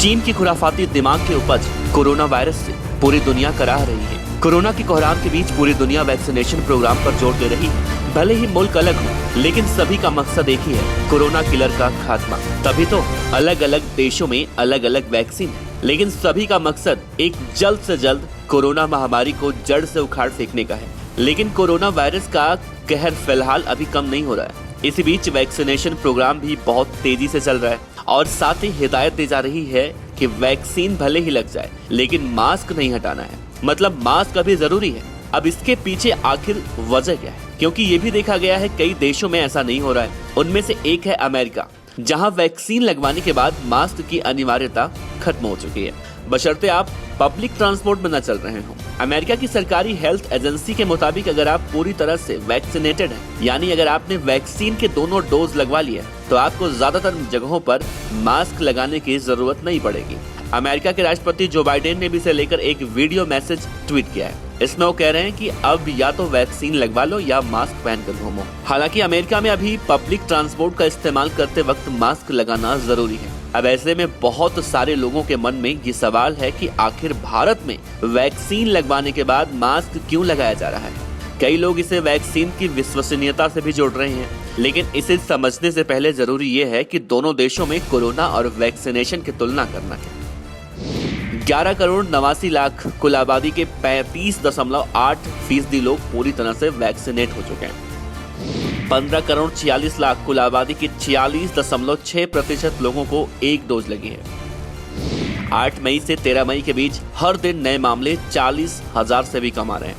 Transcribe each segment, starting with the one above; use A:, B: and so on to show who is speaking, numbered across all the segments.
A: चीन की खुराफाती दिमाग की उपज कोरोना वायरस से पूरी दुनिया कराह रही है। कोरोना की कोहराम के बीच पूरी दुनिया वैक्सीनेशन प्रोग्राम पर जोर दे रही है। भले ही मुल्क अलग हो, लेकिन सभी का मकसद एक ही है, कोरोना किलर का खात्मा। तभी तो अलग अलग देशों में अलग अलग वैक्सीन है, लेकिन सभी का मकसद एक जल्द से जल्द कोरोना महामारी को जड़ से उखाड़ फेंकने का है। लेकिन कोरोना वायरस का कहर फिलहाल अभी कम नहीं हो रहा है। इसी बीच वैक्सीनेशन प्रोग्राम भी बहुत तेजी से चल रहा है और साथ ही हिदायत दी जा रही है कि वैक्सीन भले ही लग जाए, लेकिन मास्क नहीं हटाना है। मतलब मास्क अभी जरूरी है। अब इसके पीछे आखिर वजह क्या है? क्योंकि ये भी देखा गया है कई देशों में ऐसा नहीं हो रहा है। उनमें से एक है अमेरिका, जहां वैक्सीन लगवाने के बाद मास्क की अनिवार्यता खत्म हो चुकी है, बशर्ते आप पब्लिक ट्रांसपोर्ट में न चल रहे हो। अमेरिका की सरकारी हेल्थ एजेंसी के मुताबिक अगर आप पूरी तरह से वैक्सीनेटेड हैं, यानी अगर आपने वैक्सीन के दोनों डोज लगवा लिए, तो आपको ज्यादातर जगहों पर मास्क लगाने की जरूरत नहीं पड़ेगी। अमेरिका के राष्ट्रपति जो बाइडेन ने भी इसे लेकर एक वीडियो मैसेज ट्वीट किया है। इसमें वो कह रहे हैं कि अब या तो वैक्सीन लगवा लो या मास्क पहनकर घूमो। हालांकि अमेरिका में अभी पब्लिक ट्रांसपोर्ट का इस्तेमाल करते वक्त मास्क लगाना जरूरी है। अब ऐसे में बहुत सारे लोगों के मन में ये सवाल है कि आखिर भारत में वैक्सीन लगवाने के बाद मास्क क्यों लगाया जा रहा है। कई लोग इसे वैक्सीन की विश्वसनीयता से भी जोड़ रहे हैं, लेकिन इसे समझने से पहले जरूरी ये है कि दोनों देशों में कोरोना और वैक्सीनेशन की तुलना करना है। 11 करोड़ 89 लाख कुल आबादी के 35.8% लोग पूरी तरह से वैक्सीनेट हो चुके हैं। 15 करोड़ 46 लाख कुल आबादी के 46.6% लोगों को एक डोज लगी है। 8 मई से 13 मई के बीच हर दिन नए मामले 40,000 से भी कम आ रहे हैं।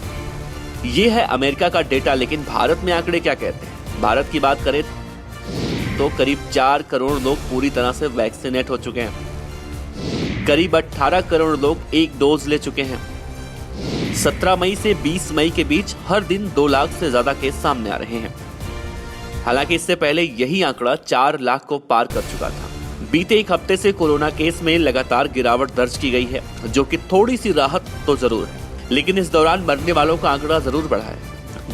A: ये है अमेरिका का डेटा, लेकिन भारत में आंकड़े क्या कहते हैं? भारत की बात करें तो करीब 4 करोड़ लोग पूरी तरह से वैक्सीनेट हो चुके हैं। करीब 18 करोड़ लोग एक डोज ले चुके हैं। 17 मई से 20 मई के बीच हर दिन 2 लाख से ज्यादा केस सामने आ रहे हैं। हालांकि इससे पहले यही आंकड़ा 4 लाख को पार कर चुका था। बीते एक हफ्ते से कोरोना केस में लगातार गिरावट दर्ज की गई है, जो कि थोड़ी सी राहत तो जरूर है, लेकिन इस दौरान मरने वालों का आंकड़ा जरूर बढ़ा है,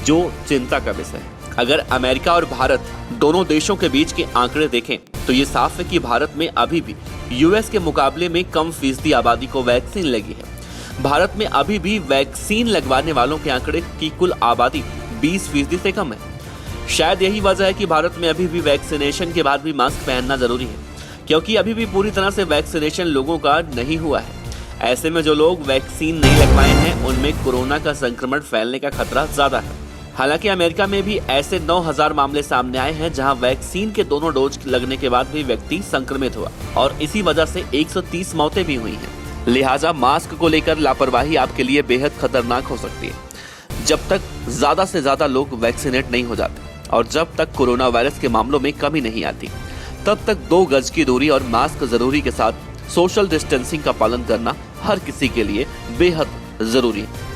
A: जो चिंता का विषय है। अगर अमेरिका और भारत दोनों देशों के बीच के आंकड़े देखें तो ये साफ है कि भारत में अभी भी यूएस के मुकाबले में कम फीसदी आबादी को वैक्सीन लगी है। भारत में अभी भी वैक्सीन लगवाने वालों के आंकड़े की कुल आबादी 20% से कम है। शायद यही वजह है कि भारत में अभी भी वैक्सीनेशन के बाद भी मास्क पहनना जरूरी है, क्योंकि अभी भी पूरी तरह से वैक्सीनेशन लोगों का नहीं हुआ है। ऐसे में जो लोग वैक्सीन नहीं लगवाए हैं, उनमें कोरोना का संक्रमण फैलने का खतरा ज्यादा है। हालांकि अमेरिका में भी ऐसे 9,000 मामले सामने आए हैं जहां वैक्सीन के दोनों डोज लगने के बाद भी व्यक्ति संक्रमित हुआ और इसी वजह से 130 मौतें भी हुई हैं। लिहाजा मास्क को लेकर लापरवाही आपके लिए बेहद खतरनाक हो सकती है। जब तक ज्यादा से ज्यादा लोग वैक्सीनेट नहीं हो जाते और जब तक कोरोना वायरस के मामलों में कमी नहीं आती, तब तक 2 गज की दूरी और मास्क जरूरी के साथ सोशल डिस्टेंसिंग का पालन करना हर किसी के लिए बेहद जरूरी है।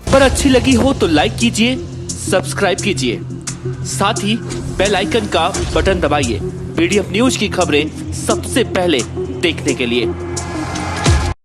A: पर अच्छी लगी हो तो लाइक कीजिए, सब्सक्राइब कीजिए, साथ ही बेल आइकन का बटन दबाइए पीडीएफ न्यूज की खबरें सबसे पहले देखने के लिए।